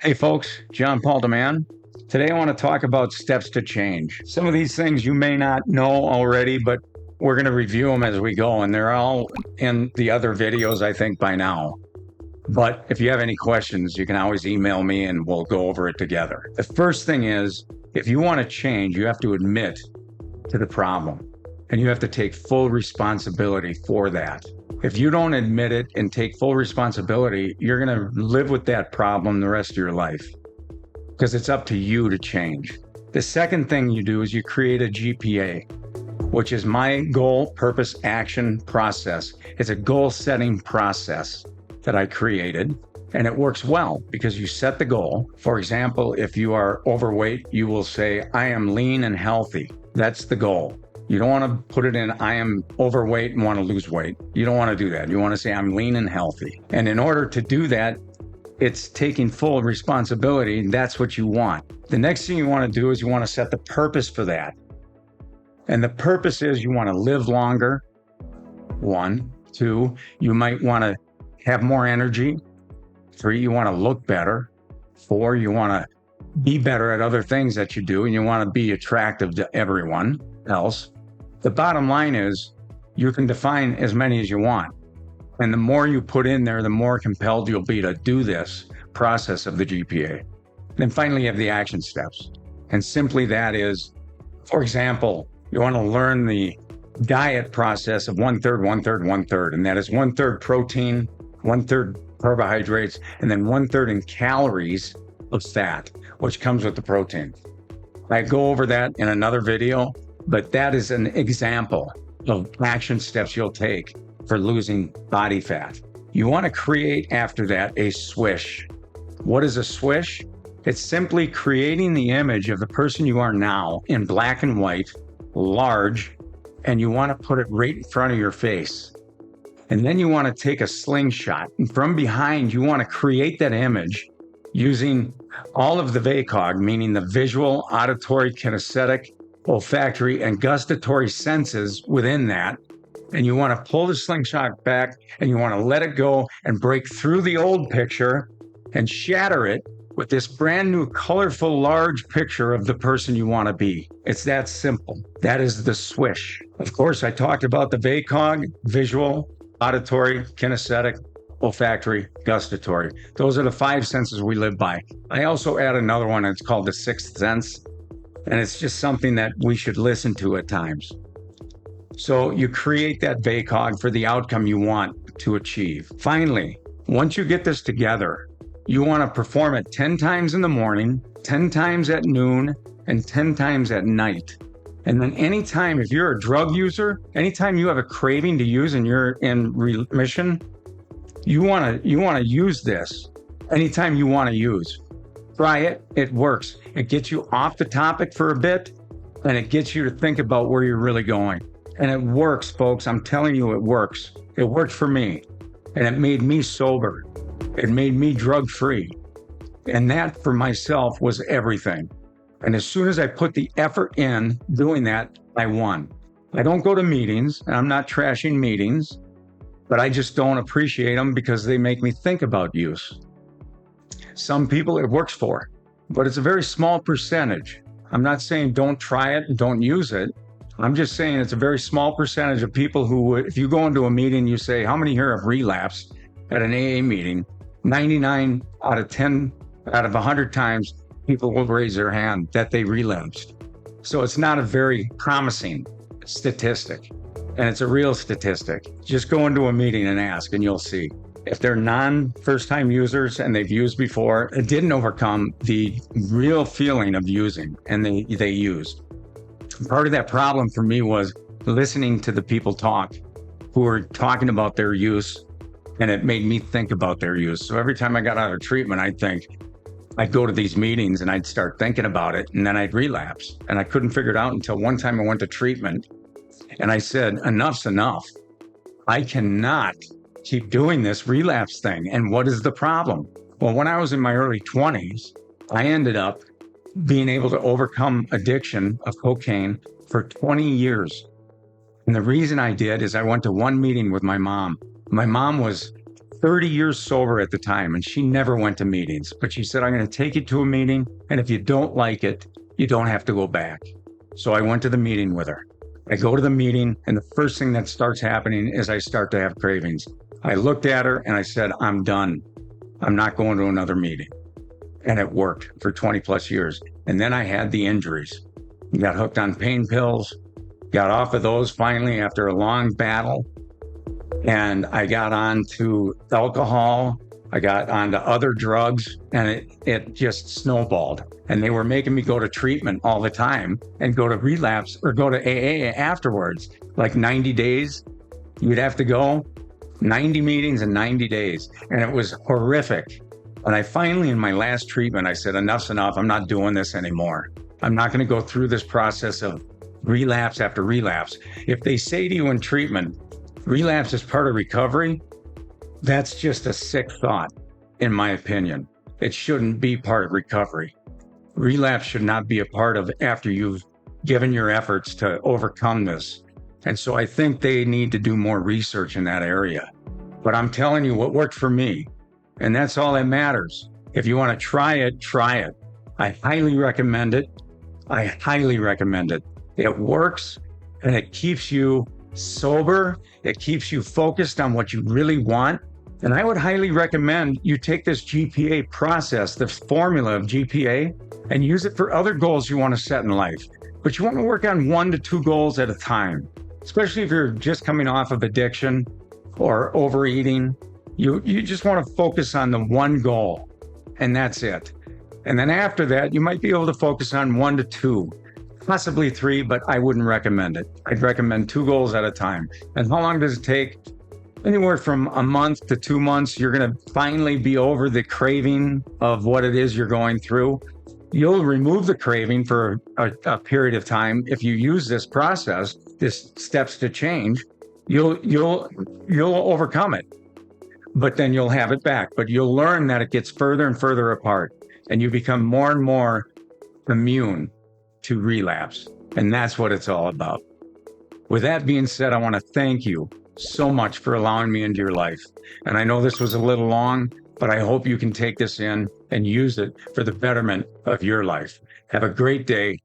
Hey folks, John Paul DeMann. Today I want to talk about steps to change. Some of these things you may not know already, but we're going to review them as we go, and they're all in the other videos, I think, by now. But if you have any questions, you can always email me and we'll go over it together. The first thing is, if you want to change, you have to admit to the problem and you have to take full responsibility for that. If you don't admit it and take full responsibility, you're going to live with that problem the rest of your life because it's up to you to change. The second thing you do is you create a GPA, which is my goal, purpose, action process. It's a goal setting process that I created. And it works well because you set the goal. For example, if you are overweight, you will say, I am lean and healthy. That's the goal. You don't want to put it in, I am overweight and want to lose weight. You don't want to do that. You want to say, I'm lean and healthy. And in order to do that, it's taking full responsibility. That's what you want. The next thing you want to do is you want to set the purpose for that. And the purpose is you want to live longer. 1, 2, you might want to have more energy. 3, you want to look better. 4, you want to be better at other things that you do, and you want to be attractive to everyone else. The bottom line is you can define as many as you want. And the more you put in there, the more compelled you'll be to do this process of the GPA. Then finally, you have the action steps. And simply that is, for example, you want to learn the diet process of 1/3, 1/3, 1/3. And that is 1/3 protein, 1/3 carbohydrates, and then 1/3 in calories of fat, which comes with the protein. I go over that in another video, but that is an example of action steps you'll take for losing body fat. You want to create after that a swish. What is a swish? It's simply creating the image of the person you are now in black and white, large, and you want to put it right in front of your face. And then you want to take a slingshot, and from behind, you want to create that image using all of the VACOG, meaning the visual, auditory, kinesthetic, olfactory, and gustatory senses within that. And you want to pull the slingshot back and you want to let it go and break through the old picture and shatter it with this brand new, colorful, large picture of the person you want to be. It's that simple. That is the swish. Of course, I talked about the VACOG, visual, auditory, kinesthetic, olfactory, gustatory. Those are the 5 senses we live by. I also add another one. It's called the sixth sense. And it's just something that we should listen to at times. So you create that VACOG for the outcome you want to achieve. Finally, once you get this together, you want to perform it 10 times in the morning, 10 times at noon, and 10 times at night. And then anytime, if you're a drug user, anytime you have a craving to use and you're in remission, you want to use this anytime you want to use. Try it. It works. It gets you off the topic for a bit, and it gets you to think about where you're really going. And it works, folks. I'm telling you, it works. It worked for me, and it made me sober. It made me drug-free. And that for myself was everything. And as soon as I put the effort in doing that, I won. I don't go to meetings, and I'm not trashing meetings, but I just don't appreciate them because they make me think about use. Some people it works for, but it's a very small percentage. I'm not saying don't try it and don't use it. I'm just saying it's a very small percentage of people who, if you go into a meeting, you say, how many here have relapsed at an AA meeting? 99 out of 10 out of 100 times, people will raise their hand that they relapsed. So it's not a very promising statistic, and it's a real statistic. Just go into a meeting and ask, and you'll see. If they're non-first-time users and they've used before, it didn't overcome the real feeling of using, and they used. Part of that problem for me was listening to the people talk who were talking about their use, and it made me think about their use. So every time I got out of treatment, I'd go to these meetings and I'd start thinking about it, and then I'd relapse. And I couldn't figure it out until one time I went to treatment and I said, enough's enough. I cannot keep doing this relapse thing. And what is the problem? Well, when I was in my early 20s, I ended up being able to overcome addiction of cocaine for 20 years. And the reason I did is I went to one meeting with my mom. My mom was 30 years sober at the time, and she never went to meetings. But she said, I'm going to take you to a meeting, and if you don't like it, you don't have to go back. So I went to the meeting with her. I go to the meeting, and the first thing that starts happening is I start to have cravings. I looked at her and I said, I'm done. I'm not going to another meeting. And it worked for 20 plus years. And then I had the injuries. Got hooked on pain pills, got off of those finally after a long battle. And I got on to alcohol. I got onto other drugs, and it just snowballed. And they were making me go to treatment all the time and go to relapse or go to AA afterwards, like 90 days. You'd have to go 90 meetings in 90 days. And it was horrific. And I finally, in my last treatment, I said, enough's enough. I'm not doing this anymore. I'm not going to go through this process of relapse after relapse. If they say to you in treatment, relapse is part of recovery, that's just a sick thought, in my opinion. It shouldn't be part of recovery. Relapse should not be a part of after you've given your efforts to overcome this. And so I think they need to do more research in that area. But I'm telling you what worked for me, and that's all that matters. If you want to try it, try it. I highly recommend it. I highly recommend it. It works, and it keeps you sober. It keeps you focused on what you really want. And I would highly recommend you take this GPA process, the formula of GPA, and use it for other goals you want to set in life. But you want to work on 1 to 2 goals at a time, especially if you're just coming off of addiction or overeating. You just want to focus on the one goal, and that's it. And then after that, you might be able to focus on 1 to 2, possibly 3, but I wouldn't recommend it. I'd recommend 2 goals at a time. And how long does it take? Anywhere from a month to 2 months. You're going to finally be over the craving of what it is you're going through. You'll remove the craving for a period of time. If you use this process, this steps to change, you'll overcome it. But then you'll have it back. But you'll learn that it gets further and further apart, and you become more and more immune to relapse. And that's what it's all about. With that being said, I want to thank you so much for allowing me into your life. And I know this was a little long, but I hope you can take this in and use it for the betterment of your life. Have a great day.